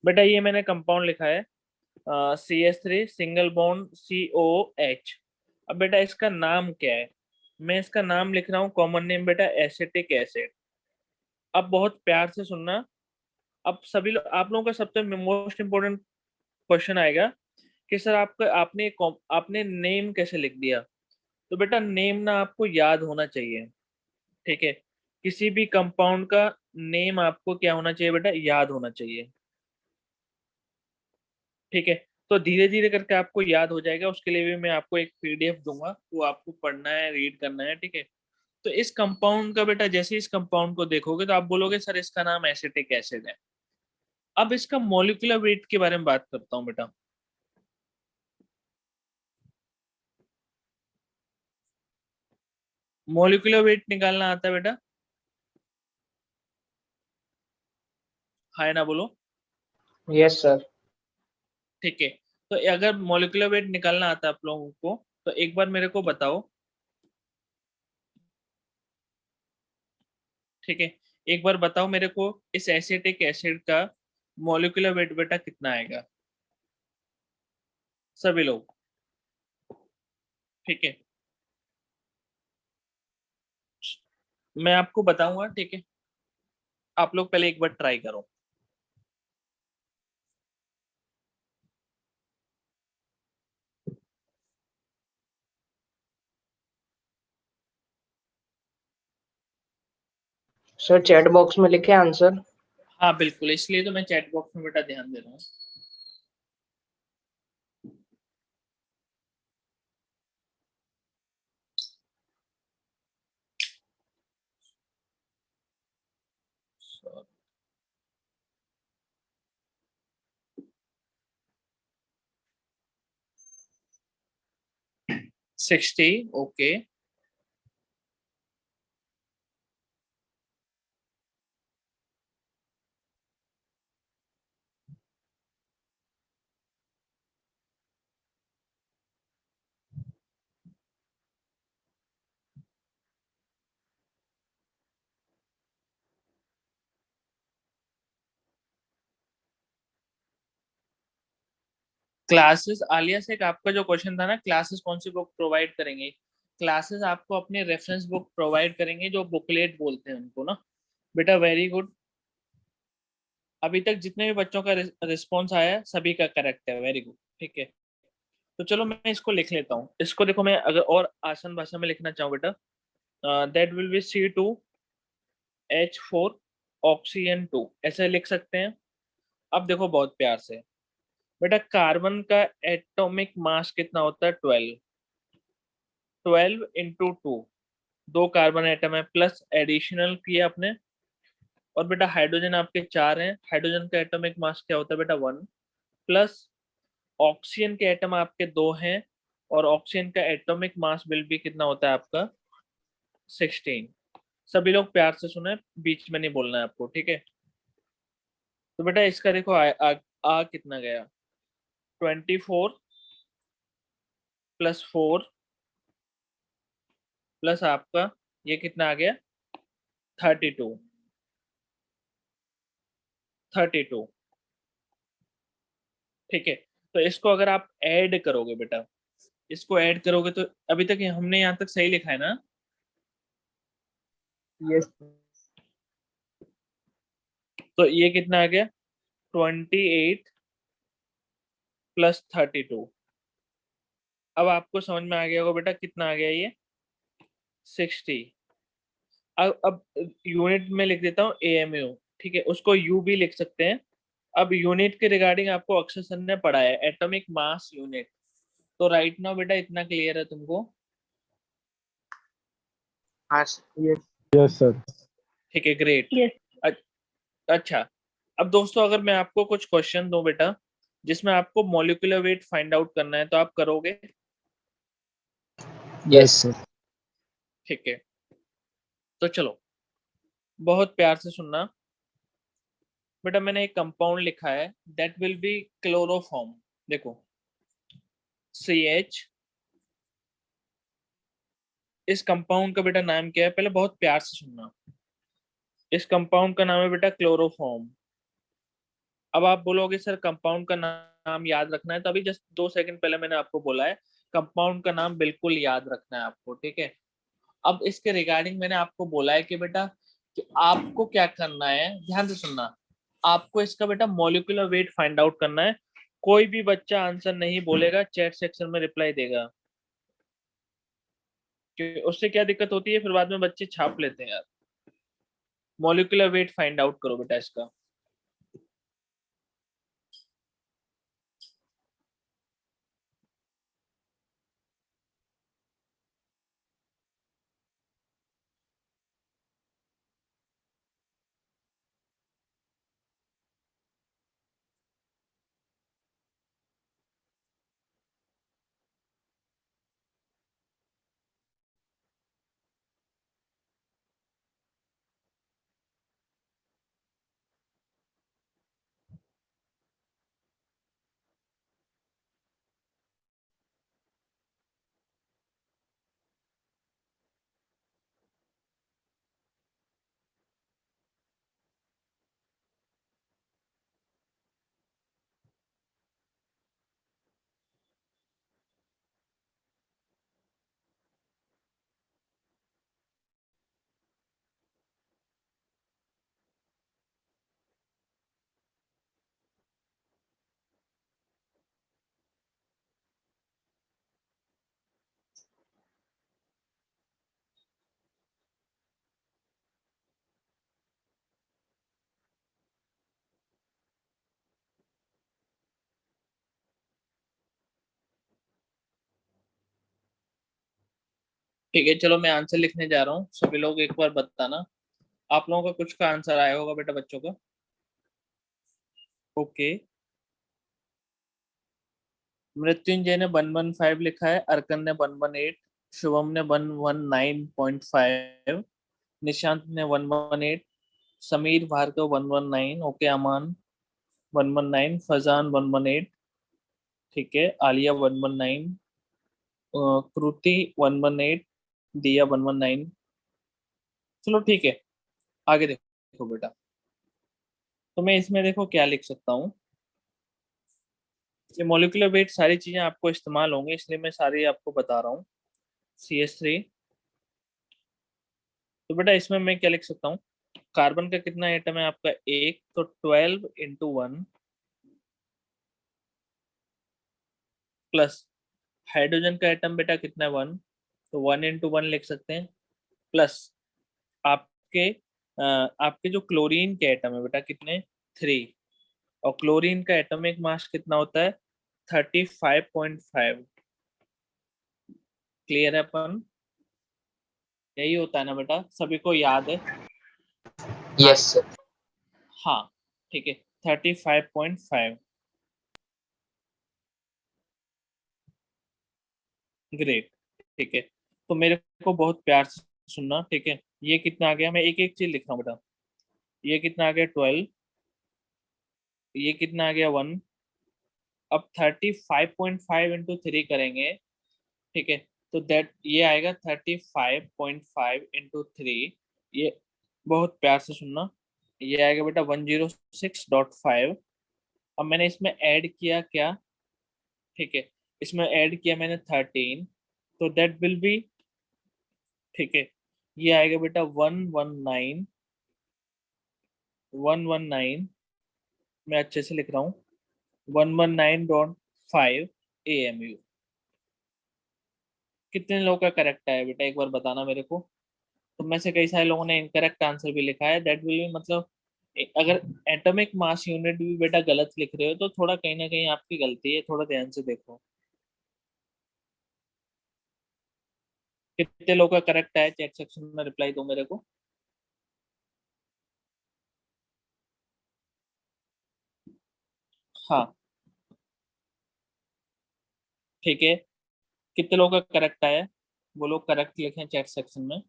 बेटा ये मैंने कंपाउंड लिखा है CH3 सिंगल बॉन्ड COH। अब बेटा इसका नाम क्या है? मैं इसका नाम लिख रहा हूँ, कॉमन नेम बेटा एसिटिक एसिड। अब बहुत प्यार से सुनना। अब सभी लोग, आप लोगों का सबसे मोस्ट इम्पोर्टेंट क्वेश्चन आएगा कि सर आपका आपने नेम कैसे लिख दिया? तो बेटा नेम ना आपको याद होना चाहिए, ठीक है? किसी भी कंपाउंड का नेम आपको क्या होना चाहिए बेटा? याद होना चाहिए, ठीक है? तो धीरे धीरे करके आपको याद हो जाएगा। उसके लिए भी मैं आपको एक PDF दूंगा, वो आपको पढ़ना है, रीड करना है, ठीक है? तो इस कंपाउंड का बेटा जैसे इस कंपाउंड को देखोगे तो आप बोलोगे सर इसका नाम एसिटिक एसिड है। अब इसका मॉलिक्यूलर वेट के बारे में बात करता हूँ बेटा। मॉलिक्यूलर वेट निकालना आता है बेटा? हाय ना बोलो। Yes sir. ठीक है। तो अगर मॉलिक्यूलर वेट निकालना आता है आप लोगों को, तो एक बार मेरे को बताओ, ठीक है? एक बार बताओ मेरे को, इस एसिटिक एसिड का मॉलिक्यूलर वेट बेटा कितना आएगा? सभी लोग, ठीक है? मैं आपको बताऊंगा, ठीक है? आप लोग पहले एक बार ट्राई करो। सर चैट बॉक्स में लिखे आंसर। हाँ बिल्कुल, इसलिए तो मैं चैट बॉक्स में बेटा ध्यान दे रहा हूँ। So, 60, okay. क्लासेस आलिया से आपका जो क्वेश्चन था ना, क्लासेस कौन सी बुक प्रोवाइड करेंगे? क्लासेस आपको अपनी रेफरेंस बुक प्रोवाइड करेंगे, जो बुकलेट बोलते हैं उनको ना। बेटा वेरी गुड। अभी तक जितने भी बच्चों का रिस्पॉन्स आया है सभी का करेक्ट है, वेरी गुड, ठीक है? तो चलो मैं इसको लिख लेता हूँ। इसको देखो, मैं अगर और आसान भाषा में लिखना चाहूँ बेटा, that will be C2H4 oxygen 2, ऐसे लिख सकते हैं। अब देखो बहुत प्यार से बेटा, कार्बन का एटॉमिक मास कितना होता है? 12। 12 × 2, दो कार्बन एटम है, प्लस एडिशनल किया आपने। और बेटा हाइड्रोजन आपके 4 हैं, हाइड्रोजन का एटॉमिक मास क्या होता है बेटा? 1। प्लस ऑक्सीजन के एटम आपके 2 हैं, और ऑक्सीजन का एटॉमिक मास विल भी कितना होता है आपका? 16। सभी लोग प्यार से सुने, बीच में नहीं बोलना है आपको, ठीक है? तो बेटा इसका देखो आ कितना गया? 24 + 4 प्लस आपका ये कितना आ गया? 32। 32, ठीक है? तो इसको अगर आप ऐड करोगे बेटा, इसको ऐड करोगे तो अभी तक हमने यहाँ तक सही लिखा है ना? यस। तो ये कितना आ गया? 28 + 32। अब आपको समझ में आ गया होगा बेटा कितना आ गया ये? 60। अब यूनिट में लिख देता हूँ AMU, ठीक है? उसको U भी लिख सकते हैं। अब यूनिट के रिगार्डिंग आपको अक्षय सर ने पढ़ा है, एटॉमिक मास यूनिट। तो राइट नाउ बेटा इतना क्लियर है तुमको? हाँ यस। Yes sir. ठीक है, ग्रेट। यस। अच्छा, अब दोस्तों अगर मैं आपको कुछ क्वेश्चन दूं बेटा, जिसमें आपको मॉलिक्यूलर वेट फाइंड आउट करना है, तो आप करोगे? Yes sir. ठीक है, तो चलो बहुत प्यार से सुनना बेटा। मैंने एक कंपाउंड लिखा है, दैट विल बी क्लोरोफॉर्म। देखो CH, इस कंपाउंड का बेटा नाम क्या है? पहले बहुत प्यार से सुनना। इस कंपाउंड का नाम है बेटा क्लोरोफॉर्म। अब आप बोलोगे सर कंपाउंड का नाम याद रखना है, तो अभी जस्ट 2 सेकंड पहले मैंने आपको बोला है कंपाउंड का नाम बिल्कुल याद रखना है आपको, ठीक है। अब इसके रिगार्डिंग मैंने आपको बोला है कि बेटा कि आपको क्या करना है, ध्यान से सुनना। आपको इसका बेटा मॉलिक्यूलर वेट फाइंड आउट करना है। कोई भी बच्चा आंसर नहीं बोलेगा, चैट सेक्शन में रिप्लाई देगा, कि उससे क्या दिक्कत होती है, फिर बाद में बच्चे छाप लेते हैं यार। मॉलिक्यूलर वेट फाइंड आउट करो बेटा इसका। ठीक है, चलो मैं आंसर लिखने जा रहा हूँ, सभी लोग एक बार बताना। आप लोगों का कुछ का आंसर आया होगा बेटा बच्चों का। ओके, मृत्युंजय ने 115 लिखा है, अर्कन ने 118, शुभम ने 119.5, निशांत ने 118, समीर भार्गव 119, ओके, अमान 119, फजान 118, ठीक है, आलिया 119, कृति 118, दिया 119। चलो ठीक है, आगे देखो बेटा। तो मैं इसमें देखो क्या लिख सकता हूँ। ये मॉलिक्यूलर वेट सारी चीजें आपको इस्तेमाल होंगी, इसलिए मैं सारी आपको बता रहा हूँ। CH3, तो बेटा इसमें मैं क्या लिख सकता हूँ, कार्बन का कितना एटम है आपका, एक, तो 12 × 1, प्लस हाइड्रोजन का एटम बेटा कितना है, 1, तो 1 × 1 लिख सकते हैं, प्लस आपके आपके जो क्लोरीन के एटम है बेटा कितने, 3, और क्लोरीन का एटॉमिक मास कितना होता है, 35.5। क्लियर है अपन, यही होता है ना बेटा, सभी को याद है। Yes sir. हाँ, ठीक है, 35.5। ग्रेट, ठीक है। तो मेरे को बहुत प्यार से सुनना, ठीक है। ये कितना आ गया, मैं एक एक चीज लिख रहा हूँ बेटा। ये कितना आ गया, 12, ये कितना आ गया, 1। अब 35.5 × 3 करेंगे, ठीक है, तो दैट ये आएगा 35.5 × 3। ये बहुत प्यार से सुनना, ये आएगा बेटा 106.5। अब मैंने इसमें ऐड किया क्या, ठीक है, इसमें ऐड किया मैंने 13, तो दैट विल बी, ठीक है, ये आएगा बेटा 119, मैं अच्छे से लिख रहा हूँ, 119.5 AMU। कितने लोगों का करेक्ट है बेटा, एक बार बताना मेरे को। तो में से कई सारे लोगों ने इनकरेक्ट आंसर भी लिखा है, दैट विल बी, मतलब अगर एटॉमिक मास यूनिट भी बेटा गलत लिख रहे हो तो थोड़ा कहीं ना कहीं आपकी गलती है, थोड़ा ध्यान से देखो। कितने लोगों का करेक्ट है, चैट सेक्शन में रिप्लाई दो मेरे को। हाँ, ठीक है, कितने लोगों का करेक्ट है, वो लोग करेक्ट लिखें चैट सेक्शन में।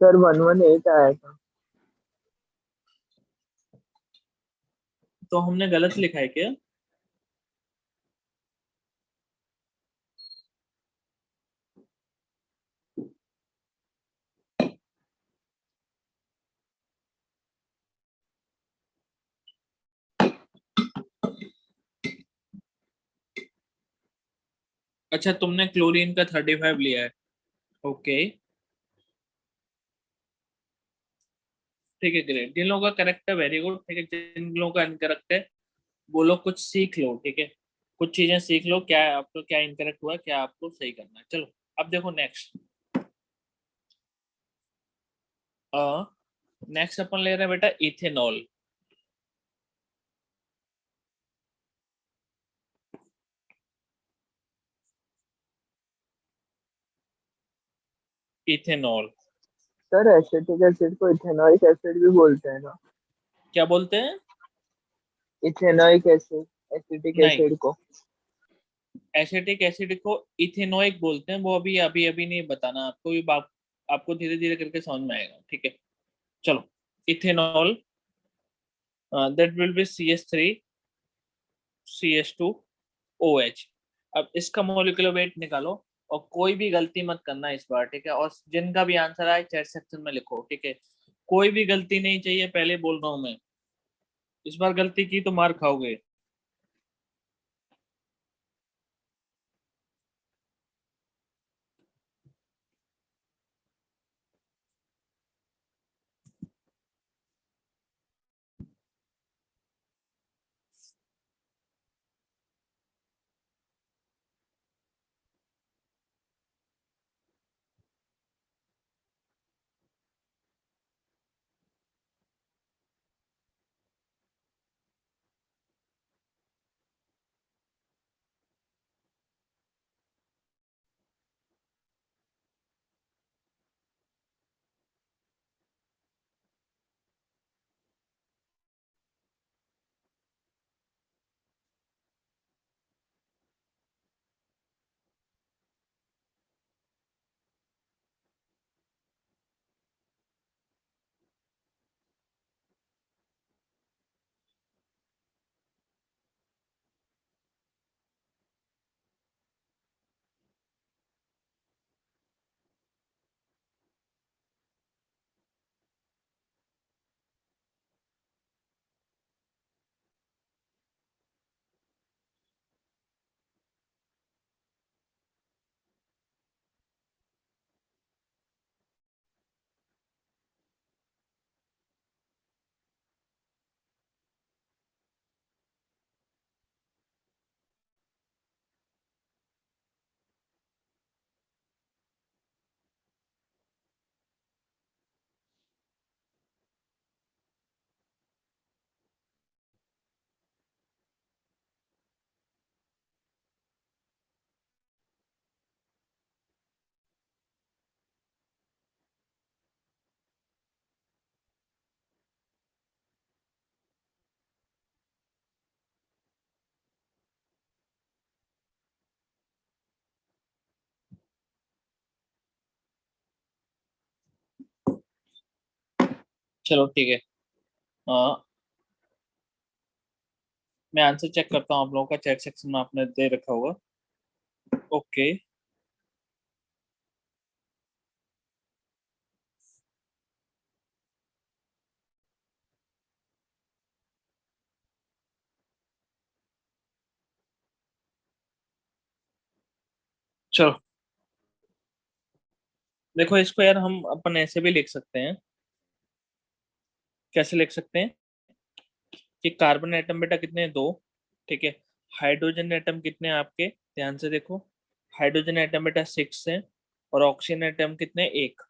सर 118 आया था। तो हमने गलत लिखा है क्या, अच्छा, तुमने क्लोरीन का 35 लिया है। ओके, ठीक है, ग्रेट। जिन लोगों का करेक्ट है वेरी गुड, ठीक है। जिन लोगों का इनकरेक्ट है वो लोग कुछ सीख लो, ठीक है। कुछ चीजें सीख लो, क्या आपको क्या इनकरेक्ट हुआ, क्या आपको सही करना है। चलो अब देखो नेक्स्ट। नेक्स्ट अपन ले रहे हैं बेटा ethanol. Ethanol sir acetic acid को इथेनॉइक एसिड भी बोलते हैं ना? क्या बोलते हैं? इथेनॉइक एसिड एसिटिक नहीं, एसिड को। एसिटिक एसिड को इथेनोइक बोलते हैं। वो अभी अभी अभी नहीं बताना आपको, ये बात आपको धीरे धीरे करके समझ में आएगा, ठीक है। चलो, ethanol that will be CH2OH। अब इसका मोलिकुलर वेट निकालो, और कोई भी गलती मत करना इस बार, ठीक है। और जिनका भी आंसर आए चैट सेक्शन में लिखो, ठीक है। कोई भी गलती नहीं चाहिए, पहले बोल रहा हूं मैं। इस बार गलती की तो मार खाओगे। चलो ठीक है। मैं आंसर चेक करता हूँ आप लोगों का, चैट सेक्शन में आपने दे रखा होगा। ओके, चलो देखो इसको यार, हम अपन ऐसे भी लिख सकते हैं। कैसे लिख सकते हैं कि कार्बन एटम बेटा कितने हैं, दो, ठीक है। हाइड्रोजन एटम कितने हैं आपके, ध्यान से देखो। हाइड्रोजन एटम बेटा 6 है, और ऑक्सीजन एटम कितने, एक।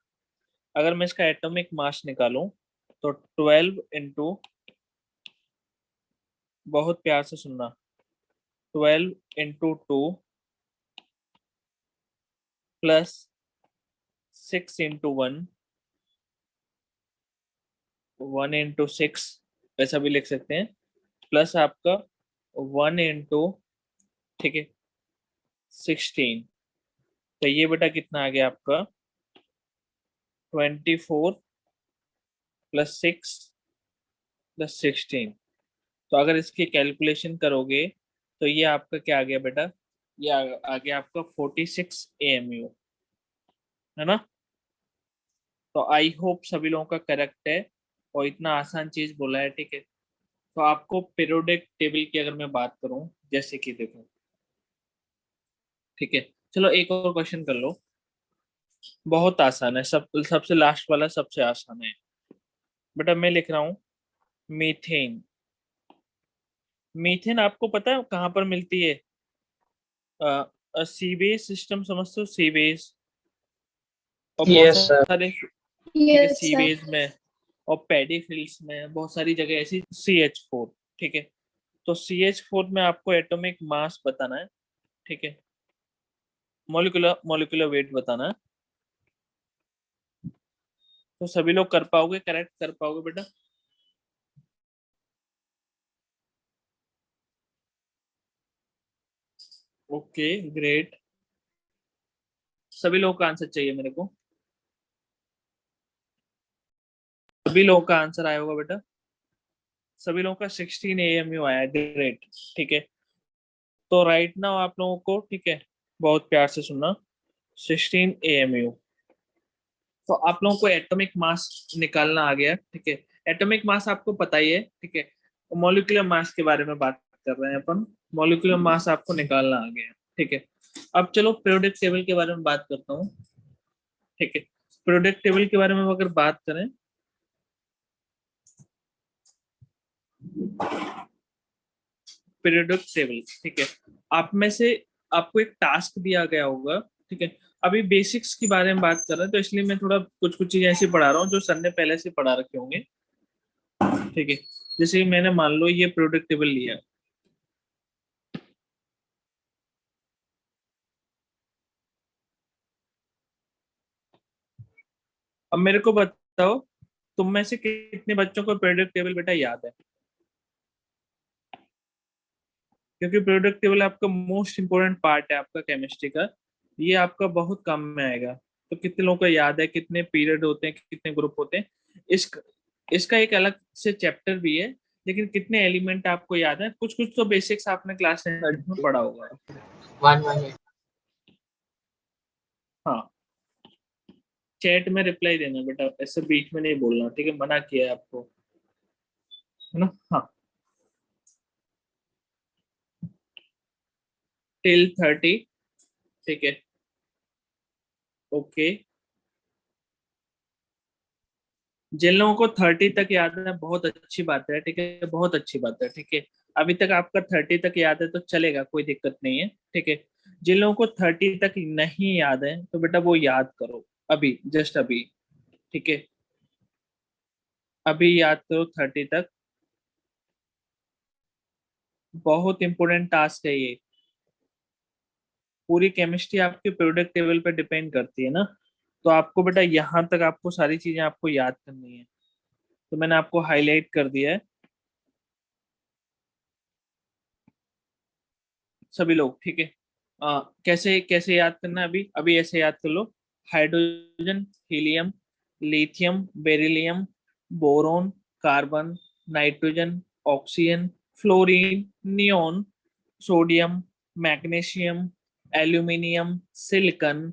अगर मैं इसका एटॉमिक मास निकालूं तो 12 इंटू, बहुत प्यार से सुनना, 12 इंटू 2 प्लस 6 इंटू 1, 1 इंटू 6, ऐसा भी लिख सकते हैं। प्लस आपका 1 इंटू, ठीक है, 16। तो ये बेटा कितना आ गया आपका, 24 + 6 + 16। तो अगर इसकी कैलकुलेशन करोगे तो ये आपका क्या आ गया बेटा, ये आ गया आपका 46 AMU, है ना। तो आई होप सभी लोगों का करेक्ट है, और इतना आसान चीज बोला है, ठीक है। तो आपको पीरियोडिक टेबल की अगर मैं बात करूं, जैसे कि देखो ठीक है, चलो एक और क्वेश्चन कर लो। बहुत आसान है, सबसे लास्ट वाला सबसे आसान है। बेटा मैं लिख रहा हूँ मीथेन। मीथेन आपको पता है कहाँ पर मिलती है? सीवेज सिस्टम समझते हो, सीवेज और बहुत यस सर। सारे, ठीक है, यस सर। सीवेज में और पैडी फील्ड्स में बहुत सारी जगह ऐसी CH4। ठीक है, तो CH4 में आपको एटॉमिक मास बताना है। ठीक है, मॉलिक्यूलर मॉलिक्यूलर वेट बताना है। तो सभी लोग कर पाओगे, करेक्ट कर पाओगे बेटा? Okay great. सभी लोगों का आंसर चाहिए मेरे को। सभी लोगों का आंसर आया होगा बेटा। सभी लोगों का 16 AMU आया, ग्रेट। ठीक है, तो राइट नाउ आप लोगों को, ठीक है, बहुत प्यार से सुनना, 16 AMU। तो आप लोगों को एटॉमिक मास निकालना आ गया। ठीक है, एटॉमिक मास आपको पता ही है। ठीक है, मॉलिक्यूलर मास के बारे में बात कर रहे हैं अपन। मॉलिक्यूलर मास आपको निकालना आ गया। ठीक है, अब चलो पीरियोडिक टेबल के बारे में बात करता हूँ। ठीक है, पीरियोडिक टेबल के बारे में अगर बात करें, पीरियोडिक टेबल, ठीक है, आप में से आपको एक टास्क दिया गया होगा। ठीक है, अभी बेसिक्स के बारे में बात कर रहे हैं, तो इसलिए मैं थोड़ा कुछ कुछ चीजें ऐसी पढ़ा रहा हूँ जो सर ने पहले से पढ़ा रखे होंगे। ठीक है, जैसे कि मैंने मान लो ये पीरियोडिक टेबल लिया। अब मेरे को बताओ, तुम में से कितने बच्चों को पीरियोडिक टेबल बेटा याद है? क्योंकि पीरियोडिक टेबल आपका मोस्ट इंपोर्टेंट पार्ट है आपका केमिस्ट्री का, ये आपका बहुत काम में आएगा। तो कितने लोगों को याद है कितने पीरियड होते हैं, कितने ग्रुप होते हैं? इस इसका एक अलग से चैप्टर भी है, लेकिन कितने एलिमेंट आपको याद है? कुछ कुछ तो बेसिक्स आपने क्लास 10 में पढ़ा होगा। One one. हाँ, चैट में रिप्लाई देना बेटा, ऐसे बीच में नहीं बोलना, ठीक है, मना किया है आपको, है ना? हाँ, टिल 30। ठीक है, ओके। जिन लोगों को 30 तक याद है बहुत अच्छी बात है। ठीक है, बहुत अच्छी बात है। ठीक है, अभी तक आपका 30 तक याद है तो चलेगा, कोई दिक्कत नहीं है। ठीक है, जिन लोगों को 30 तक नहीं याद है तो बेटा वो याद करो अभी, जस्ट अभी। ठीक है, अभी याद करो 30 तक। बहुत इंपॉर्टेंट टास्क है ये। पूरी केमिस्ट्री आपके पीरियोडिक टेबल पे डिपेंड करती है ना, तो आपको बेटा यहाँ तक आपको सारी चीजें आपको याद करनी है। तो मैंने आपको हाईलाइट कर दिया है सभी लोग। ठीक है, कैसे कैसे याद करना है? अभी अभी ऐसे याद कर लो। Hydrogen, helium, lithium, beryllium, boron, carbon, nitrogen, oxygen, fluorine, neon, sodium, magnesium, aluminium, silicon,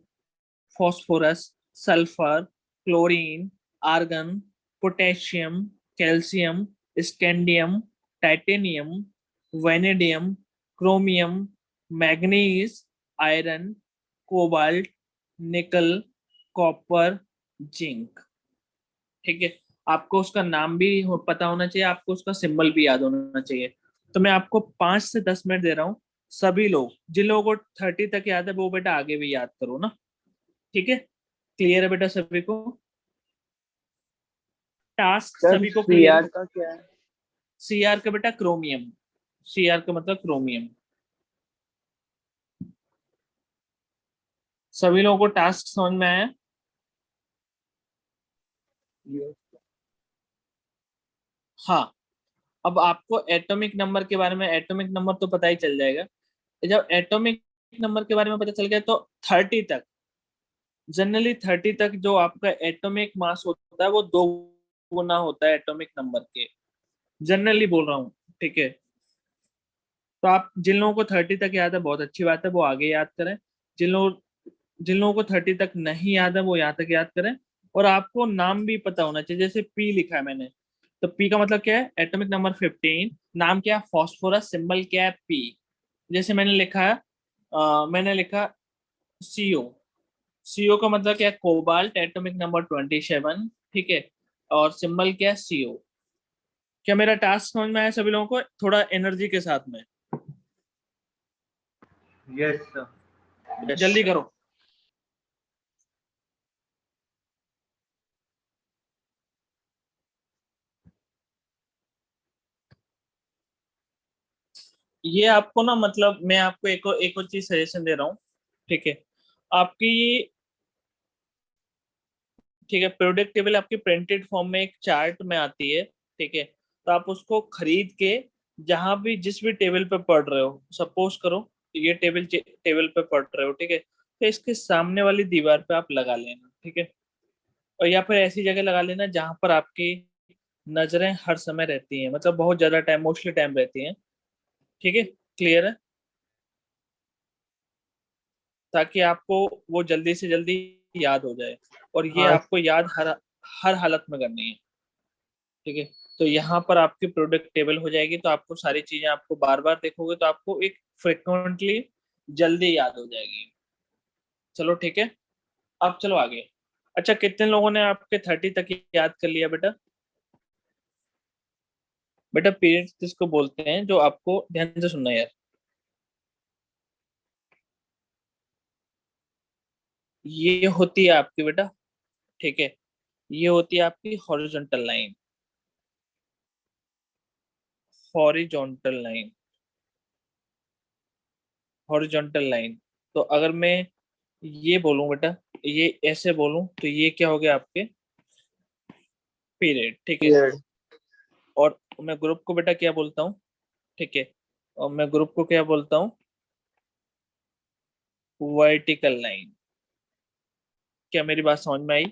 phosphorus, sulphur, chlorine, argon, potassium, calcium, scandium, titanium, vanadium, chromium, manganese, iron, cobalt, nickel, copper, zinc. ठीक है, आपको उसका नाम भी पता होना चाहिए, आपको उसका सिंबल भी याद होना चाहिए। तो मैं आपको 5 से 10 मिनट दे रहा हूँ। सभी लोग, जिन लोगों को 30 तक याद है वो बेटा आगे भी याद करो ना। ठीक है, क्लियर है बेटा सभी को? टास्क सर सभी को क्लियर सीआर है? का क्या है? CR का बेटा क्रोमियम। CR का मतलब क्रोमियम। सभी लोगों को टास्क समझ में आया? हाँ, अब आपको एटॉमिक नंबर के बारे में, एटॉमिक नंबर तो पता ही चल जाएगा। जब एटॉमिक नंबर के बारे में पता चल गया तो 30 तक, जनरली 30 तक जो आपका एटॉमिक मास होता है वो 2 गुना होता है एटॉमिक नंबर के, जनरली बोल रहा हूँ। ठीक है, तो आप जिन लोगों को 30 तक याद है बहुत अच्छी बात है, वो आगे याद करें। जिन लोगों को 30 तक नहीं याद है वो यहाँ तक याद करें। और आपको नाम भी पता होना चाहिए, जैसे पी लिखा है मैंने, तो पी का मतलब क्या है? Atomic number 15। नाम क्या है? फॉस्फोरस। सिंबल क्या है? पी। जैसे मैंने लिखा है मैंने लिखा सीओ। सीओ का मतलब क्या है? Cobalt, atomic number 27। ठीक है, और सिंबल क्या है? सीओ। क्या मेरा टास्क समझ में आया सभी लोगों को? थोड़ा एनर्जी के साथ में यस सर। जल्दी करो। ये आपको ना, मतलब मैं आपको एक और चीज सजेशन दे रहा हूँ। ठीक है, आपकी, ठीक है, प्रोडक्ट टेबल आपकी प्रिंटेड फॉर्म में एक चार्ट में आती है। ठीक है, तो आप उसको खरीद के जहां भी जिस भी टेबल पे पढ़ रहे हो, सपोज करो ये टेबल टेबल पे पढ़ रहे हो, ठीक है, तो इसके सामने वाली दीवार पे आप लगा लेना। ठीक है, और या फिर ऐसी जगह लगा लेना जहां पर आपकी नजरें हर समय रहती हैं, मतलब बहुत ज्यादा टाइम, मोस्टली टाइम रहती हैं। ठीक है, क्लियर है? ताकि आपको वो जल्दी से जल्दी याद हो जाए, और ये हाँ आपको याद हर हर हालत में करनी है। ठीक है, तो यहाँ पर आपकी प्रोडक्ट टेबल हो जाएगी, तो आपको सारी चीजें, आपको बार बार देखोगे तो आपको एक फ्रिक्वेंटली जल्दी याद हो जाएगी। चलो ठीक है, अब चलो आगे। अच्छा, कितने लोगों ने आपके 30 तक याद कर लिया बेटा? बेटा पीरियड किसको बोलते हैं? जो आपको ध्यान से सुनना है यार। ये होती है आपकी बेटा, ठीक है, ये होती है आपकी horizontal line. Horizontal line, horizontal line. तो अगर मैं ये बोलूं बेटा, ये ऐसे बोलूं, तो ये क्या हो गया? आपके पीरियड। ठीक है, पीरियड। और मैं ग्रुप को बेटा क्या बोलता हूँ? ठीक है, और मैं ग्रुप को क्या बोलता हूँ? Vertical line. क्या मेरी बात समझ में आई?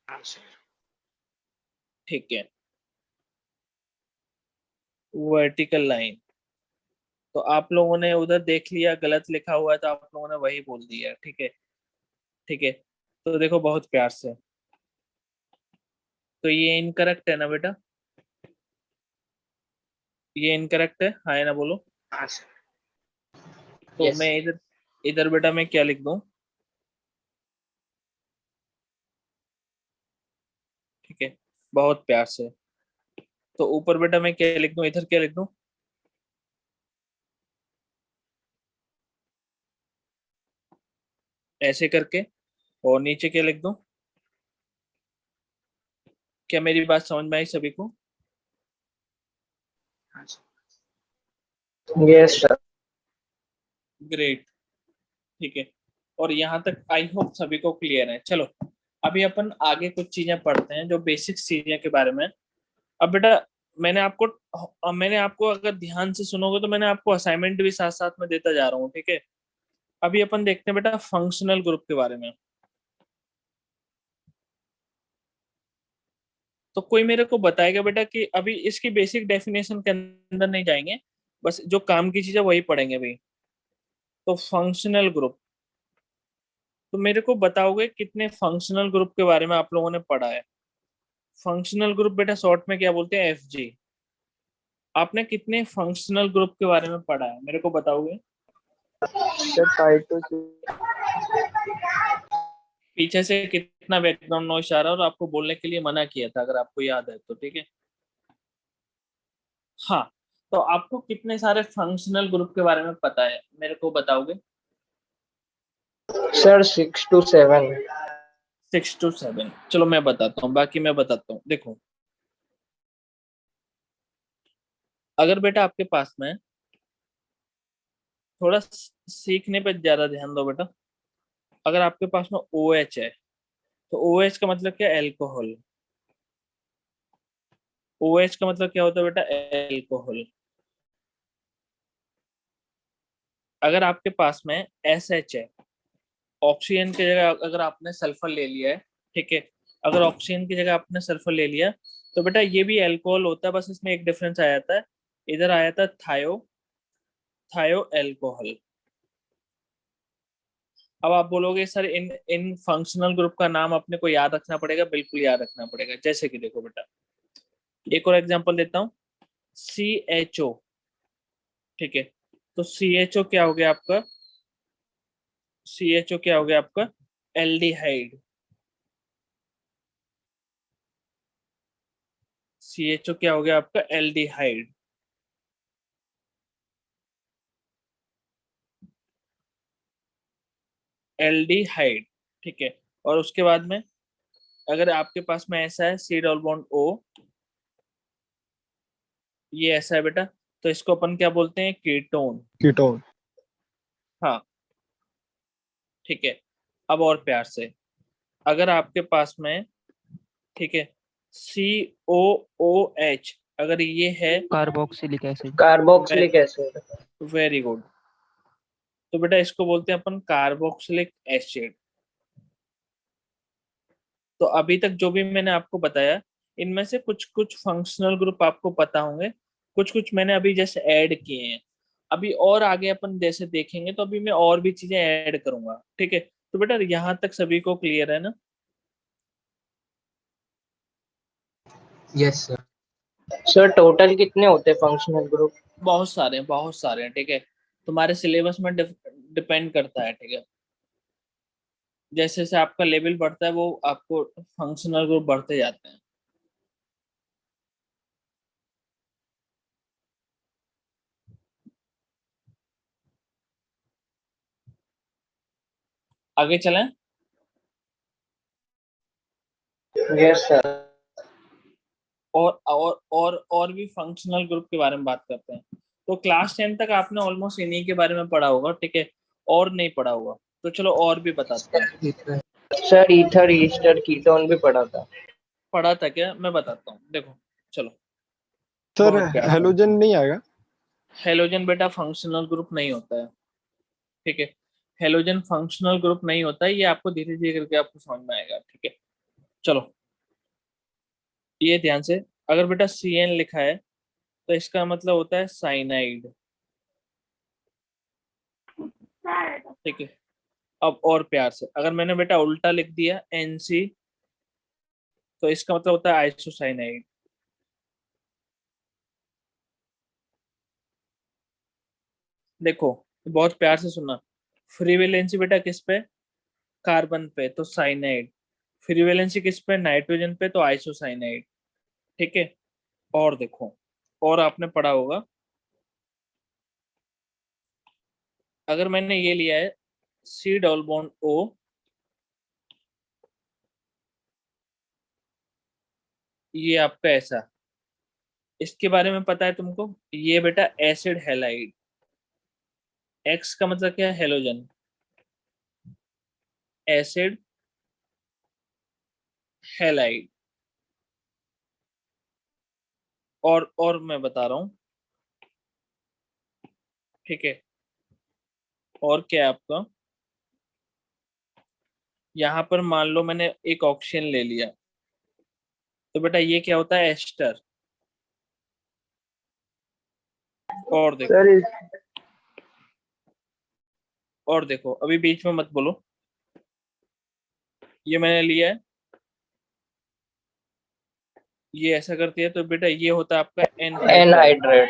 हाँ सर। ठीक है, वर्टिकल लाइन। तो आप लोगों ने उधर देख लिया गलत लिखा हुआ है, तो आप लोगों ने वही बोल दिया। ठीक है, ठीक है, तो देखो बहुत प्यार से, तो ये इनकरेक्ट है ना बेटा? ये इनकरेक्ट है, हाँ या ना बोलो? हाँ सर। तो यस। मैं इधर, इधर बेटा मैं क्या लिख दूं? ठीक है, बहुत प्यार से। तो ऊपर बेटा मैं क्या लिख दूं? इधर क्या लिख दूं? ऐसे करके। और नीचे क्या लिख दूं? क्या मेरी बात समझ में आई सभी को? हाँ सर। Yes sir. ग्रेट। ठीक है, और यहाँ तक आई होप सभी को क्लियर है। चलो, अभी अपन आगे कुछ चीजें पढ़ते हैं जो बेसिक चीजें के बारे में। अब बेटा, मैंने आपको अगर ध्यान से सुनोगे तो मैंने आपको असाइनमेंट भी साथ साथ में देता जा रहा हूँ। ठीक है, अभी अपन देखते हैं बेटा फंक्शनल ग्रुप के बारे में। तो कोई मेरे को बताएगा बेटा कि अभी इसकी बेसिक डेफिनेशन के अंदर नहीं जाएंगे, बस जो काम की चीज है वही पढ़ेंगे भाई। तो फंक्शनल ग्रुप, तो मेरे को बताओगे कितने फंक्शनल ग्रुप के बारे में आप लोगों ने पढ़ा है? फंक्शनल ग्रुप बेटा शॉर्ट में क्या बोलते हैं? एफजी। आपने कितने फंक्शनल ग्रुप के बारे में पढ़ा है, मेरे को बताओगे? Sir 5 to 6। पीछे से कितना बैकग्राउंड नॉइस आ रहा है? और आपको बोलने के लिए मना किया था, अगर आपको याद है तो। ठीक है, हाँ, तो आपको कितने सारे फंक्शनल ग्रुप के बारे में पता है, मेरे को बताओगे? Sir 6 to 7। 6 to 7। चलो मैं बताता हूँ, बाकी मैं बताता हूँ। देखो, अगर बेटा आपके पास में, थोड़ा सीखने पे ज्यादा ध्यान दो बेटा। अगर आपके पास में ओ एच है, तो ओ एच का मतलब क्या? एल्कोहल। ओ एच का मतलब क्या होता है बेटा? एल्कोहल। अगर आपके पास में एस एच है, ऑक्सीजन की जगह अगर आपने सल्फर ले लिया है, ठीक है, अगर ऑक्सीजन की जगह आपने सल्फर ले लिया, तो बेटा ये भी अल्कोहल होता है, बस इसमें एक डिफरेंस आ जाता है। इधर आया था थायो, थायो अल्कोहल। अब आप बोलोगे सर इन इन फंक्शनल ग्रुप का नाम अपने को याद रखना पड़ेगा? बिल्कुल याद रखना पड़ेगा। जैसे कि देखो बेटा, एक और एग्जांपल देता हूँ, सी एच ओ। ठीक है, तो सी एच ओ क्या हो गया आपका? CHO क्या हो गया आपका? एल्डिहाइड। CHO क्या हो गया आपका? एल्डिहाइड। एल्डिहाइड, ठीक है। और उसके बाद में अगर आपके पास में ऐसा है C डबल बॉन्ड O, ये ऐसा है बेटा, तो इसको अपन क्या बोलते हैं? कीटोन। कीटोन। हाँ, ठीक है। अब और प्यार से, अगर आपके पास में, ठीक है, COOH, अगर ये है, carboxylic acid. Carboxylic acid. Very good, तो बेटा इसको बोलते हैं अपन कार्बोक्सिलिक एसिड। तो अभी तक जो भी मैंने आपको बताया, इनमें से कुछ कुछ फंक्शनल ग्रुप आपको पता होंगे, कुछ कुछ मैंने अभी जैसे ऐड किए हैं। अभी और आगे अपन जैसे देखेंगे तो अभी मैं और भी चीजें ऐड करूंगा, ठीक है। तो बेटा यहाँ तक सभी को क्लियर है ना? Yes sir. सर टोटल कितने होते हैं फंक्शनल ग्रुप? बहुत सारे हैं, बहुत सारे हैं, ठीक है। तुम्हारे सिलेबस में डिपेंड करता है, ठीक है। जैसे जैसे आपका लेवल बढ़ता है वो आपको फंक्शनल ग्रुप बढ़ते जाते हैं। आगे चलें। Yes sir. और भी फंक्शनल ग्रुप के बारे में बात करते हैं। तो क्लास 10 तक आपने ऑलमोस्ट इन्हीं के बारे में पढ़ा होगा, ठीक है, और नहीं पढ़ा होगा तो चलो और भी बताते हैं। सर ईथर ईस्टर कीटोन भी पढ़ा था। पढ़ा था क्या? मैं बताता हूँ, देखो, चलो। सर बहुत प्यार से। हेलोजन नहीं आएगा? हेलोजन बेटा फंक्शनल ग्रुप नहीं होता है, ठीक है। हेलोजन फंक्शनल ग्रुप नहीं होता है, ये आपको धीरे धीरे करके आपको समझ में आएगा, ठीक है। चलो, ये ध्यान से, अगर बेटा CN लिखा है तो इसका मतलब होता है साइनाइड, ठीक है। अब और प्यार से, अगर मैंने बेटा उल्टा लिख दिया NC, तो इसका मतलब होता है आइसोसाइनाइड। देखो, बहुत प्यार से सुनना, फ्री वैलेंसी बेटा किस पे? कार्बन पे, तो साइनाइड। फ्री वैलेंसी किस पे? नाइट्रोजन पे, तो आइसोसाइनाइड, ठीक है। और देखो, और आपने पढ़ा होगा, अगर मैंने ये लिया है C डबल बॉन्ड O, ये आपका ऐसा, इसके बारे में पता है तुमको? ये बेटा एसिड हैलाइड। X का मतलब क्या है? हेलोजन। Acid halide. और मैं बता रहा हूँ, ठीक है। और क्या है आपका, यहाँ पर मान लो मैंने एक ऑक्सीजन ले लिया, तो बेटा ये क्या होता है? एस्टर। और देखो, सर और देखो, अभी बीच में मत बोलो, ये मैंने लिया है, ये ऐसा करती है, तो बेटा ये होता है आपका एनहाइड्राइड। एनहाइड्राइड।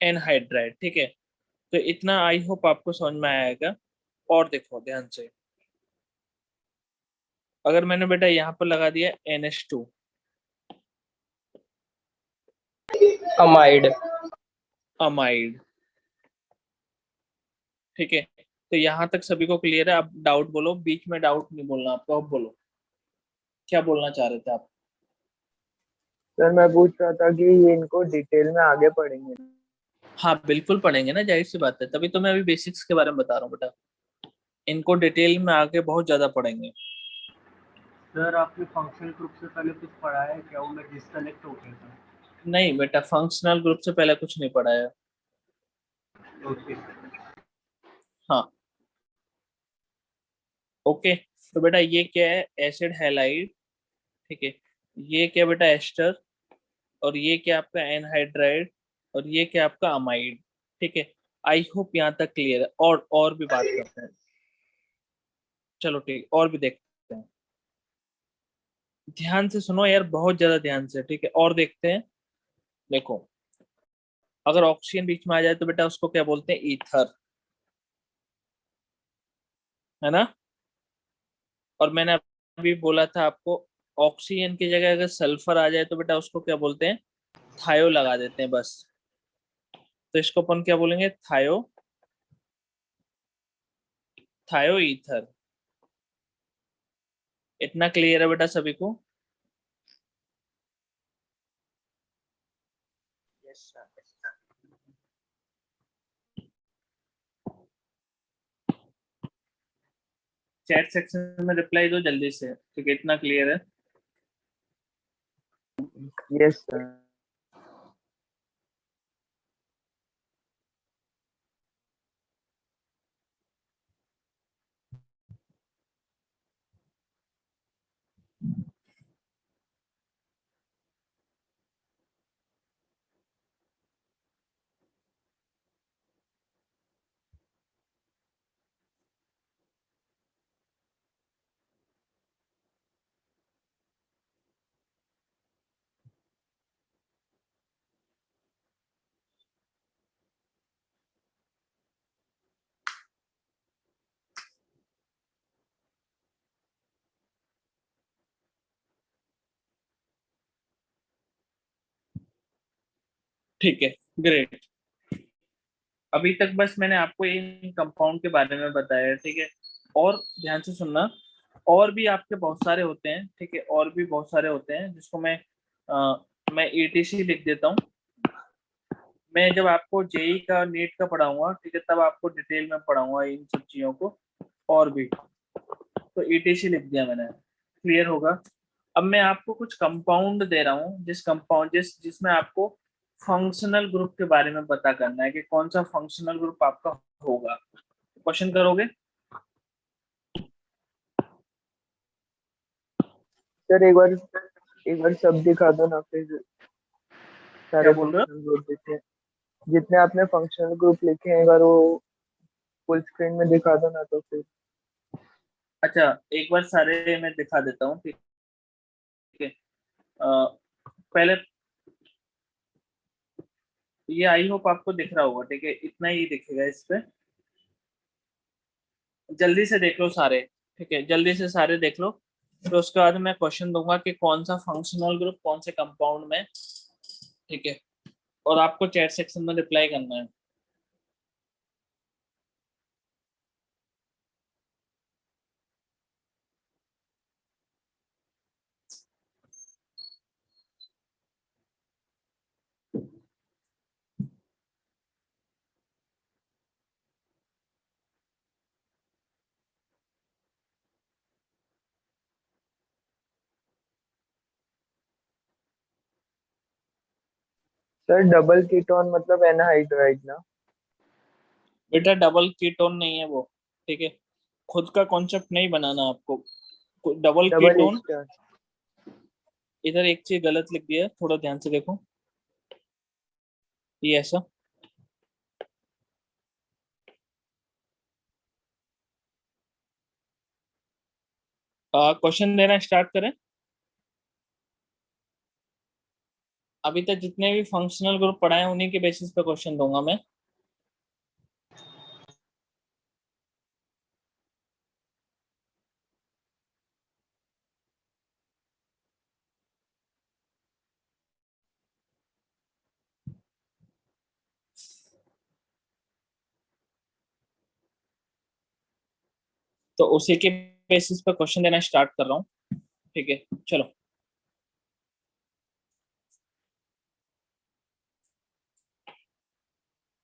एनहाइड्राइड, ठीक है। तो इतना आई होप आपको समझ में आएगा। और देखो ध्यान से, अगर मैंने बेटा यहाँ पर लगा दिया NH2, अमाइड। अमाइड, ठीक है। तो यहाँ तक सभी को क्लियर है? अब डाउट बोलो, बीच में डाउट नहीं बोलना आपको, अब बोलो क्या बोलना चाह रहे थे आप? सर मैं पूछ रहा था कि ये इनको डिटेल में आगे पढ़ेंगे। हाँ बिल्कुल पढ़ेंगे ना, जाहिर सी बात है, तभी तो मैं अभी बेसिक्स के बारे में बता रहा हूँ बेटा, इनको डिटेल में आगे बहुत ज्यादा पढ़ेंगे। सर आपने फंक्शनल ग्रुप से पहले कुछ पढ़ा है क्या? वो मैं डिस्कनेक्ट हो गया था। नहीं बेटा, फंक्शनल ग्रुप से पहले कुछ नहीं पढ़ा है। ओके। हाँ, ओके। तो बेटा ये क्या है? एसिड हैलाइड, ठीक है। ये क्या बेटा? एस्टर। और ये क्या आपका? एनहाइड्राइड। और ये क्या आपका? अमाइड, ठीक है। आई होप यहाँ तक क्लियर है। और भी बात करते हैं, चलो ठीक, और भी देखते हैं। ध्यान से सुनो यार, बहुत ज्यादा ध्यान से, ठीक है। और देखते हैं, देखो, अगर ऑक्सीजन बीच में आ जाए तो बेटा उसको क्या बोलते हैं, ईथर, है ना। और मैंने अभी बोला था आपको, ऑक्सीजन की जगह अगर सल्फर आ जाए तो बेटा उसको क्या बोलते हैं, थायो लगा देते हैं बस। तो इसको अपन क्या बोलेंगे, थायो, थायो ईथर। इतना क्लियर है बेटा सभी को। Yes sir. चैट सेक्शन में रिप्लाई दो जल्दी से, ठीक है, इतना क्लियर है। Yes sir. ठीक है, ग्रेट। अभी तक बस मैंने आपको इन कंपाउंड के बारे में बताया है, ठीक है। और ध्यान से सुनना, और भी आपके बहुत सारे होते हैं, ठीक है, और भी बहुत सारे होते हैं जिसको मैं ईटीसी लिख देता हूँ। मैं जब आपको जेई का, नीट का पढ़ाऊंगा, ठीक है, तब आपको डिटेल में पढ़ाऊंगा इन सब चीजों को और भी। तो ईटीसी लिख दिया मैंने, क्लियर होगा। अब मैं आपको कुछ कंपाउंड दे रहा हूँ, जिसमें आपको फंक्शनल ग्रुप के बारे में पता करना है कि कौन सा फंक्शनल ग्रुप आपका होगा। क्वेश्चन करोगे? सर एक बार सब दिखा दो ना, फिर क्या सारे बोल रहे हो? फंक्शनल ग्रुप दिखे, जितने आपने फंक्शनल ग्रुप लिखे हैं एक बार वो फुल स्क्रीन में दिखा दो ना, तो फिर। अच्छा, एक बार सारे मैं दिखा देता हूँ, ठीक है। पहले ये आई होप आपको दिख रहा होगा, ठीक है, इतना ही दिखेगा इस पे। जल्दी से देख लो सारे, ठीक है, जल्दी से सारे देख लो। फिर उसके बाद मैं क्वेश्चन दूंगा कि कौन सा फंक्शनल ग्रुप कौन से कंपाउंड में, ठीक है। और आपको चैट सेक्शन में रिप्लाई करना है। सर डबल कीटोन मतलब एनहाइड्राइड ना? बेटा डबल कीटोन नहीं है वो, ठीक है। खुद का कॉन्सेप्ट नहीं बनाना आपको। Double double ketone, ester. इधर एक चीज गलत लिख दिया है, थोड़ा ध्यान से देखो। ये ऐसा, क्वेश्चन देना स्टार्ट करें। अभी तक जितने भी फंक्शनल ग्रुप पढ़ाए हैं उन्हीं के बेसिस पे क्वेश्चन दूंगा मैं। तो उसी के बेसिस पे क्वेश्चन देना स्टार्ट कर रहा हूँ, ठीक है, चलो।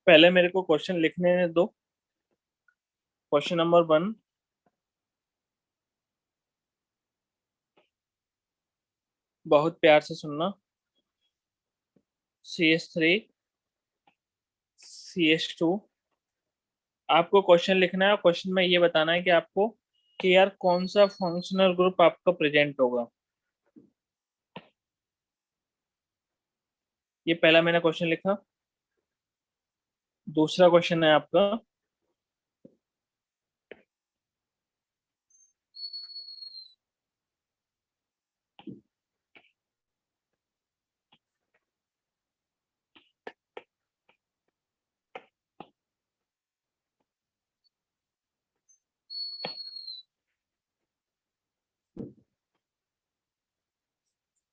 पहले मेरे को क्वेश्चन लिखने दो। क्वेश्चन नंबर 1, बहुत प्यार से सुनना। CH3 CH2, आपको क्वेश्चन लिखना है और क्वेश्चन में ये बताना है कि आपको, कि यार कौन सा फंक्शनल ग्रुप आपका प्रेजेंट होगा। ये पहला मैंने क्वेश्चन लिखा। दूसरा क्वेश्चन है आपका,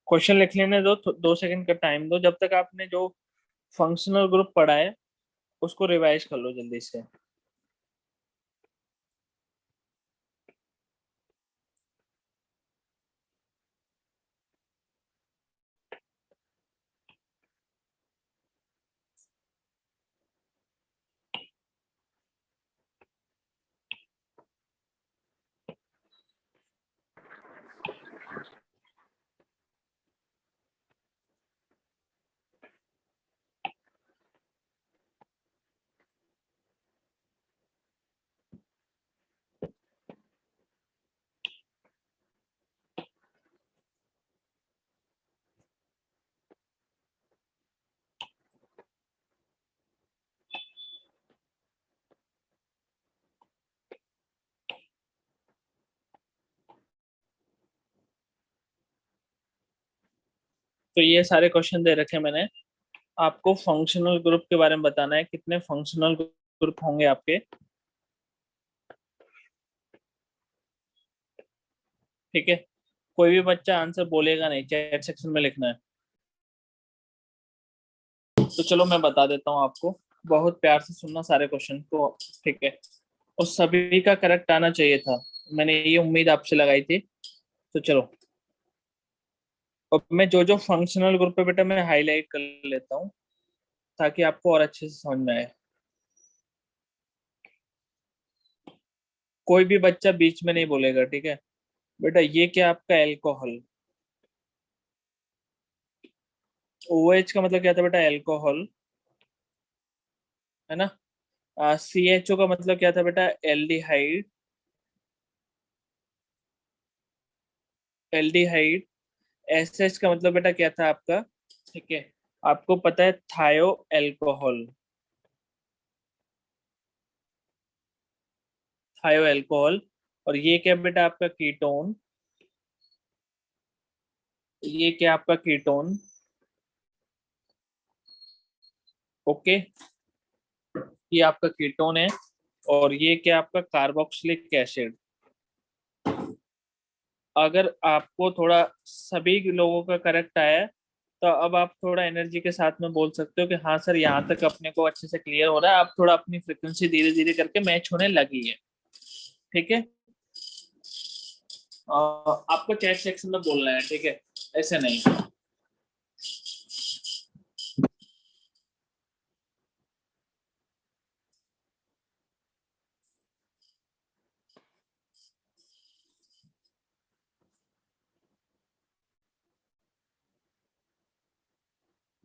क्वेश्चन लिख लेने दो, 2 सेकंड का टाइम दो, जब तक आपने जो फंक्शनल ग्रुप पढ़ा है उसको रिवाइज कर लो जल्दी से। तो ये सारे क्वेश्चन दे रखे हैं मैंने। आपको फंक्शनल ग्रुप के बारे में बताना है, कितने फंक्शनल ग्रुप होंगे आपके। ठीक है, कोई भी बच्चा आंसर बोलेगा नहीं, चैट सेक्शन में लिखना है। तो चलो मैं बता देता हूँ आपको, बहुत प्यार से सुनना सारे क्वेश्चन को। ठीक है, और सभी का करेक्ट आना चाहिए था, मैंने ये उम्मीद आपसे लगाई थी। तो चलो, अब मैं जो जो फंक्शनल ग्रुप है बेटा मैं हाईलाइट कर लेता हूँ ताकि आपको और अच्छे से समझ में आए। कोई भी बच्चा बीच में नहीं बोलेगा, ठीक है बेटा। ये क्या आपका एल्कोहल, OH का मतलब क्या था बेटा, एल्कोहल, है ना। CHO का मतलब क्या था बेटा, एल्डिहाइड, एल्डिहाइड। SH का मतलब बेटा क्या था आपका, ठीक है, आपको पता है, थायो एल्कोहल, थायो एल्कोहल। और ये क्या बेटा आपका कीटोन, ये क्या आपका कीटोन। ओके, ये आपका कीटोन है। और ये क्या आपका कार्बोक्सिलिक एसिड। अगर आपको थोड़ा सभी लोगों का करेक्ट आया है, तो अब आप थोड़ा एनर्जी के साथ में बोल सकते हो कि हाँ सर, यहाँ तक अपने को अच्छे से क्लियर हो रहा है। आप थोड़ा अपनी फ्रिक्वेंसी धीरे धीरे करके मैच होने लगी है। ठीक है, आपको चैट सेक्शन में बोलना है, ठीक है, ऐसे नहीं।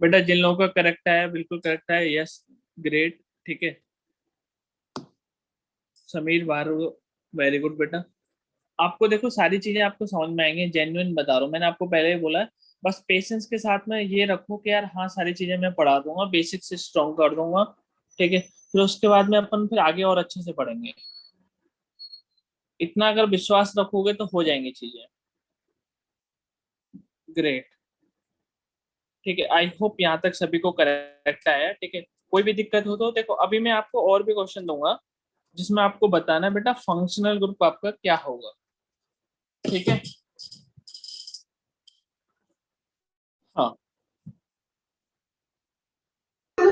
बेटा जिन लोगों का करेक्ट आया, बिल्कुल करेक्ट आया, यस, ग्रेट। ठीक है, समीर भार्गव, वेरी गुड बेटा। आपको देखो सारी चीजें आपको समझ में आएंगी, जेन्युइन बता रहा हूँ, मैंने आपको पहले ही बोला है। बस पेशेंस के साथ में ये रखो कि यार हाँ, सारी चीजें मैं पढ़ा दूंगा, बेसिक से स्ट्रॉन्ग कर दूंगा। ठीक है, फिर उसके बाद में अपन फिर आगे और अच्छे से पढ़ेंगे। इतना अगर विश्वास रखोगे तो हो जाएंगी चीजें। ग्रेट। ठीक है, आई होप यहाँ तक सभी को करेक्ट आया है। ठीक है, कोई भी दिक्कत हो तो देखो, अभी मैं आपको और भी क्वेश्चन दूंगा जिसमें आपको बताना है बेटा फंक्शनल ग्रुप आपका क्या होगा। ठीक है, हाँ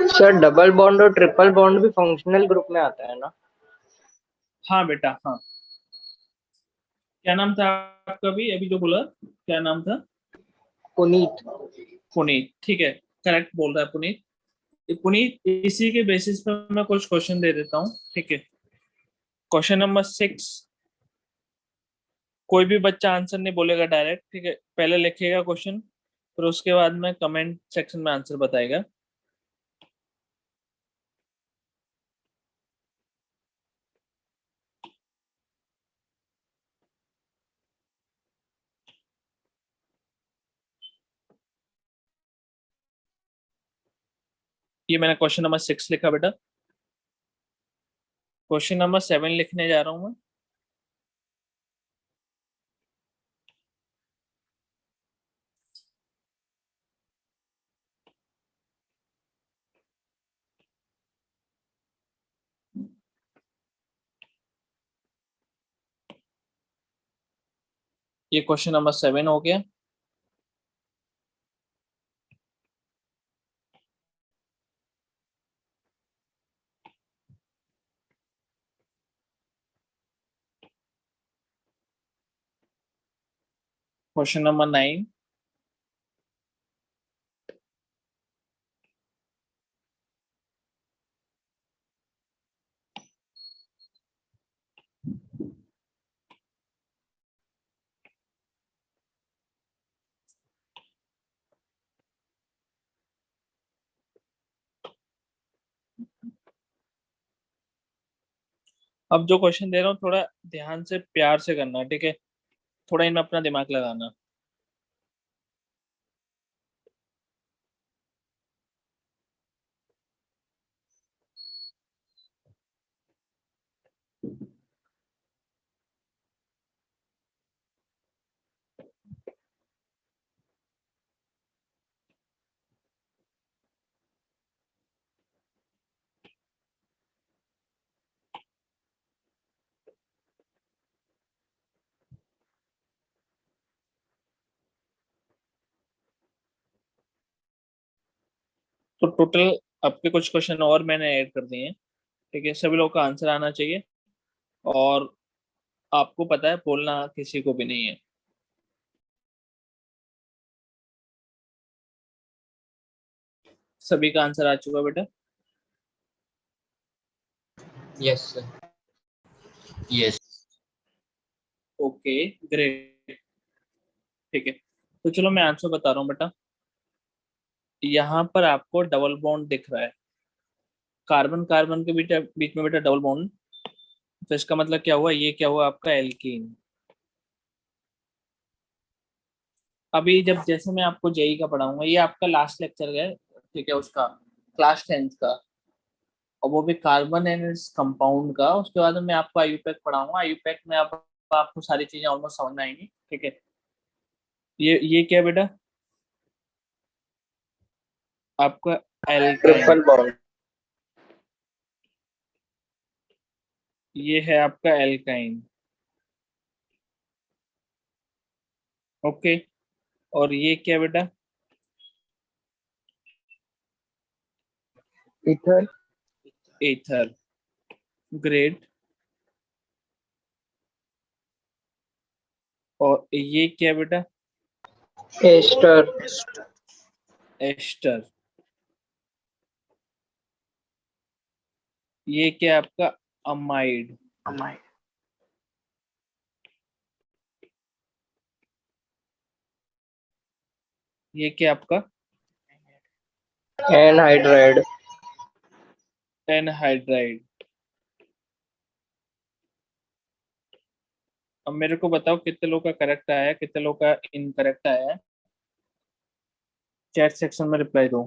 सर डबल बॉन्ड और ट्रिपल बॉन्ड भी फंक्शनल ग्रुप में आता है ना? हाँ बेटा हाँ। क्या नाम था आपका, भी अभी जो बोला, क्या नाम था। पुनीत। पुनीत, ठीक है, करेक्ट बोल रहा है पुनीत। पुनीत, इसी के बेसिस पे मैं कुछ क्वेश्चन दे देता हूँ। ठीक है, क्वेश्चन नंबर 6, कोई भी बच्चा आंसर नहीं बोलेगा डायरेक्ट, ठीक है, पहले लिखेगा क्वेश्चन, फिर उसके बाद में कमेंट सेक्शन में आंसर बताएगा। ये मैंने क्वेश्चन नंबर 6 लिखा बेटा। क्वेश्चन नंबर 7 लिखने जा रहा हूँ मैं। ये क्वेश्चन नंबर 7 हो गया। Question number 9। अब जो क्वेश्चन दे रहा हूँ थोड़ा ध्यान से प्यार से करना, ठीक है? थोड़ा इनमें अपना दिमाग लगाना। तो टोटल आपके कुछ क्वेश्चन और मैंने ऐड कर दिए हैं, ठीक है? सभी लोगों का आंसर आना चाहिए, और आपको पता है बोलना किसी को भी नहीं है। सभी का आंसर आ चुका बेटा? Yes sir. Yes. Okay, great. ठीक है, तो चलो मैं आंसर बता रहा हूँ बेटा। यहाँ पर आपको डबल बॉन्ड दिख रहा है, कार्बन कार्बन के बीच बीच में बेटा डबल बॉन्ड। तो इसका मतलब क्या हुआ? ये क्या हुआ आपका? एल्कीन। अभी जब जैसे मैं आपको जेई का पढ़ाऊंगा, ये आपका लास्ट लेक्चर है, ठीक है, उसका क्लास 10th का, और वो भी कार्बन एंड कंपाउंड का। उसके बाद मैं आपको आईयूपैक पढ़ाऊंगा। आईयूपैक में आप आपको सारी चीजें ऑलमोस्ट समझ में आएंगी, ठीक है? ये क्या है बेटा? आपका एल्काइन। Triple bond. ये है आपका एल्काइन। ओके, और ये क्या बेटा? ईथर। एथर। ग्रेट। और ये क्या बेटा? एस्टर। एस्टर। ये क्या आपका? अमाइड। ये क्या आपका? एनहाइड्राइड। एनहाइड्राइड। अब मेरे को बताओ कितने लोग का करेक्ट आया है, कितने लोग का इनकरेक्ट आया है? चैट सेक्शन में रिप्लाई दो।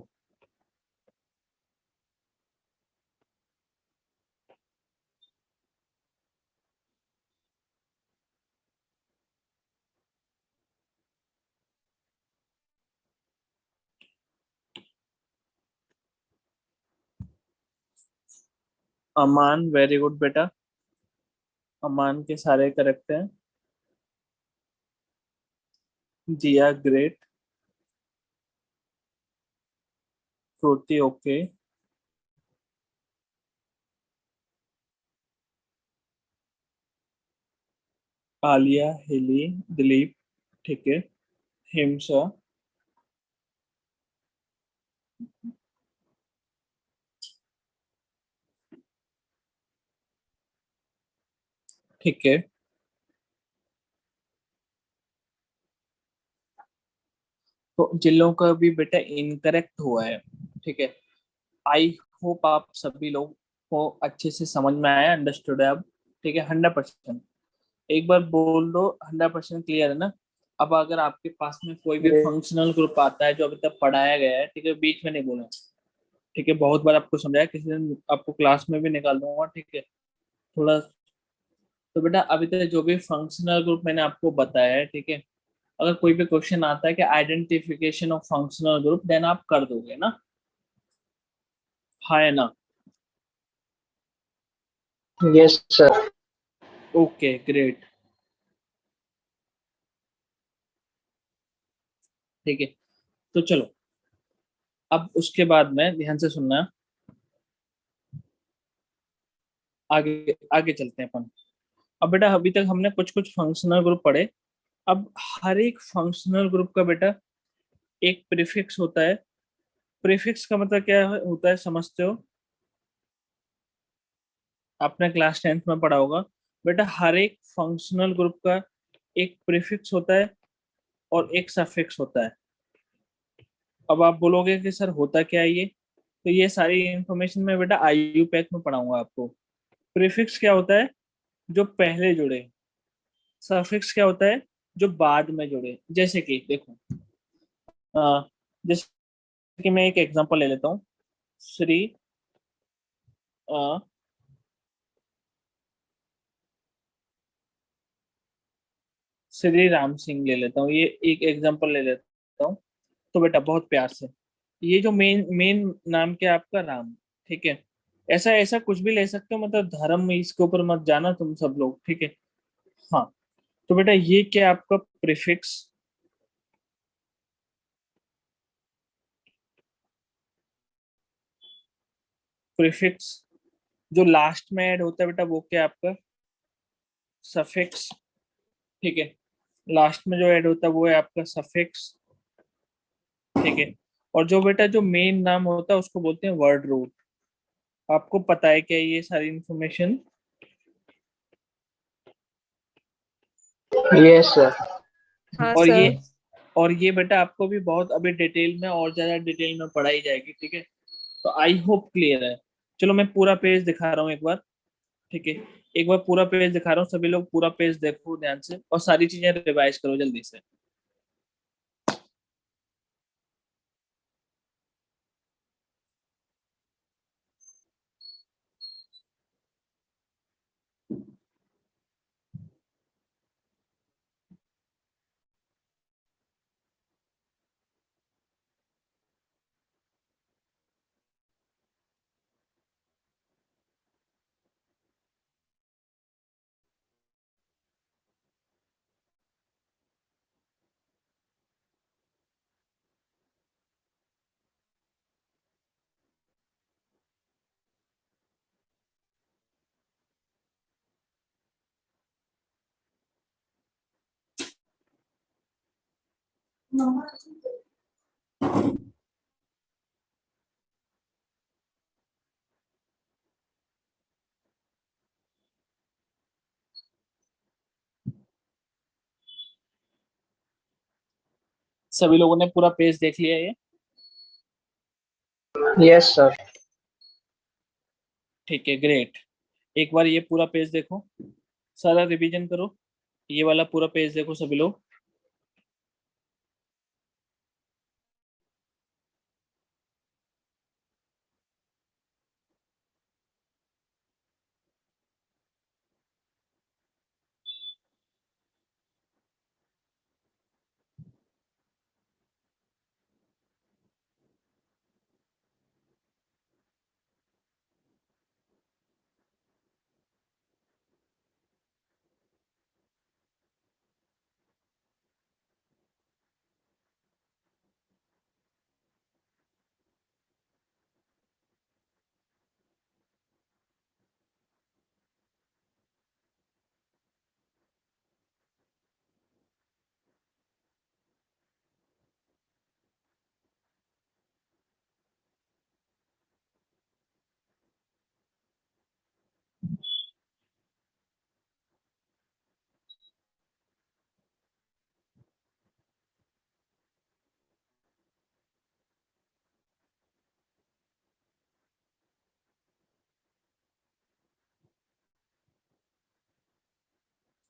अमान, वेरी गुड बेटा। अमान के सारे करेक्ट हैं। दिया, ग्रेट। श्रुति, ओके। आलिया, हिली, दिलीप, ठीक है। हिमसा, ठीक है। तो जिन लोगों का भी बेटा इनकरेक्ट हुआ है, ठीक है, आई होप आप सभी लोग को अच्छे से समझ में आया, अंडरस्टूड है अब, ठीक है? 100%। एक बार बोल दो 100% क्लियर है ना? अब अगर आपके पास में कोई भी फंक्शनल ग्रुप आता है जो अभी तक पढ़ाया गया है, ठीक है, बीच में नहीं बोलना, ठीक है? बहुत बार आपको समझाया, किसी दिन आपको क्लास में भी निकाल दूंगा, ठीक है? थोड़ा। तो बेटा अभी तक जो भी फंक्शनल ग्रुप मैंने आपको बताया है, ठीक है, अगर कोई भी क्वेश्चन आता है कि identification of functional group, then आप कर दोगे ना? हाँ है ना? Yes sir. Okay, great. ठीक है, तो चलो अब उसके बाद में ध्यान से सुनना, आगे आगे चलते हैं अपन। अब बेटा अभी तक हमने कुछ कुछ फंक्शनल ग्रुप पढ़े, अब हर एक फंक्शनल ग्रुप का बेटा एक प्रीफिक्स होता है। प्रीफिक्स का मतलब क्या होता है समझते हो? आपने क्लास 10th में पढ़ा होगा बेटा, हर एक फंक्शनल ग्रुप का एक प्रीफिक्स होता है और एक सफिक्स होता है। अब आप बोलोगे कि सर होता क्या है ये, तो ये सारी इंफॉर्मेशन मैं बेटा आईयू पैक में पढ़ाऊंगा आपको। प्रीफिक्स क्या होता है? जो पहले जुड़े। सफिक्स क्या होता है? जो बाद में जुड़े। जैसे कि देखो, जैसे कि मैं एक एग्जांपल ले लेता हूँ। श्री अ, श्री राम सिंह ले लेता हूँ, ये एक एग्जांपल ले लेता हूँ। तो बेटा बहुत प्यार से, ये जो मेन मेन नाम क्या है आपका? राम। ठीक है, ऐसा ऐसा कुछ भी ले सकते हो, मतलब धर्म इसके ऊपर मत जाना तुम सब लोग, ठीक है? हाँ, तो बेटा ये क्या है आपका? प्रीफिक्स। प्रीफिक्स जो लास्ट में ऐड होता है बेटा, वो क्या है आपका? सफिक्स। ठीक है, लास्ट में जो ऐड होता है वो है आपका सफिक्स। ठीक है, और जो बेटा जो मेन नाम होता है उसको बोलते हैं वर्ड रूट। आपको पता है क्या ये सारी इंफॉर्मेशन? Yes sir. हाँ और ये सर। और ये बेटा आपको भी बहुत अभी डिटेल में और ज्यादा डिटेल में पढ़ाई जाएगी, ठीक है? तो आई होप क्लियर है। चलो मैं पूरा पेज दिखा रहा हूँ एक बार, ठीक है? एक बार पूरा पेज दिखा रहा हूँ, सभी लोग पूरा पेज देखो ध्यान से और सारी चीजें रिवाइज करो जल्दी से। सभी लोगों ने पूरा पेज देख लिया ये? Yes sir. ठीक है, ग्रेट। एक बार ये पूरा पेज देखो, सारा रिवीजन करो। ये वाला पूरा पेज देखो सभी लोग।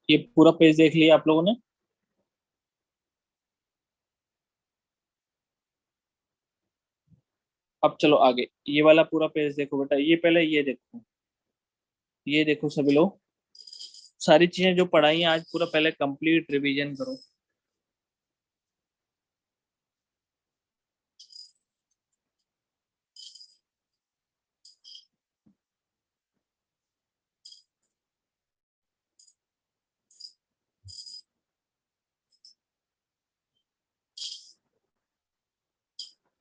ये पूरा पेज देख लिया आप लोगों ने? अब चलो आगे, ये वाला पूरा पेज देखो बेटा। ये पहले ये देखो, ये देखो सभी लोग, सारी चीजें जो पढ़ाई हैं आज पूरा पहले कंप्लीट रिवीजन करो।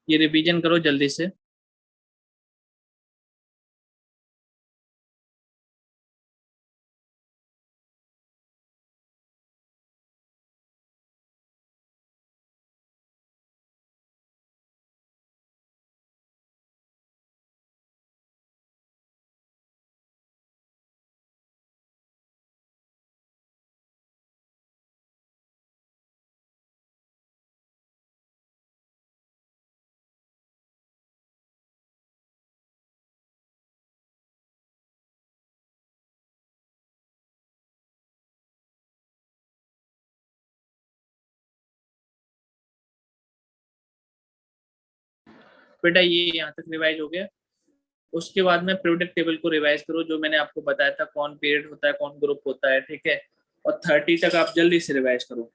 ये रिवीजन करो जल्दी से। बेटा ये यहाँ तक रिवाइज हो गया। उसके बाद में पीरियोडिक टेबल को रिवाइज करो, जो मैंने आपको बताया था कौन पीरियड होता है कौन ग्रुप होता है, ठीक है। और 30 तक आप जल्दी से रिवाइज करो।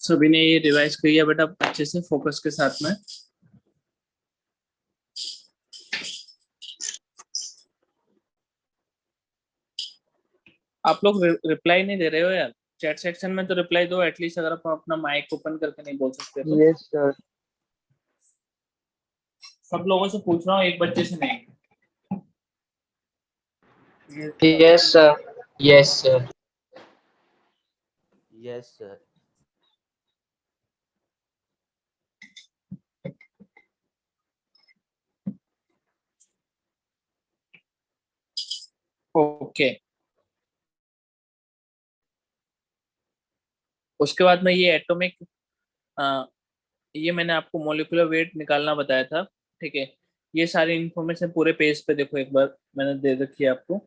सभी ने ये रिवाइज किया बेटा अच्छे से फोकस के साथ में। आप लोग रिप्लाई नहीं दे रहे हो यार, चैट सेक्शन में तो रिप्लाई दो एटलीस्ट, अगर आप अपना माइक ओपन करके नहीं बोल सकते तो। Yes sir. सब लोगों से पूछ रहा हूँ, एक बच्चे से नहीं। Yes sir. Yes sir. Yes sir. Okay, उसके बाद में ये एटॉमिक, ये मैंने आपको मॉलिक्यूलर वेट निकालना बताया था, ठीक है। ये सारी इंफॉर्मेशन पूरे पेज पे देखो एक बार, मैंने दे रखी है आपको।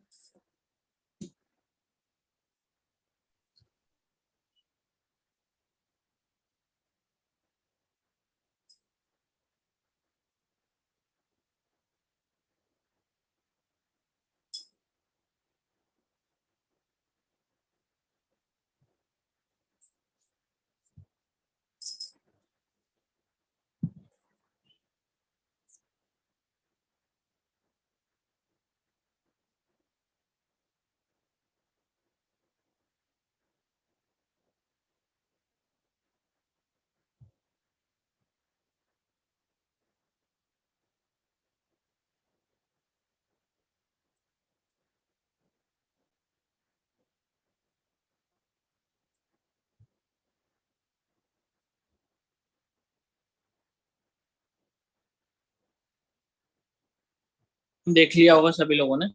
देख लिया होगा सभी लोगों ने,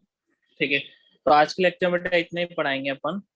ठीक है। तो आज के लेक्चर में बेटा इतना ही पढ़ाएंगे अपन।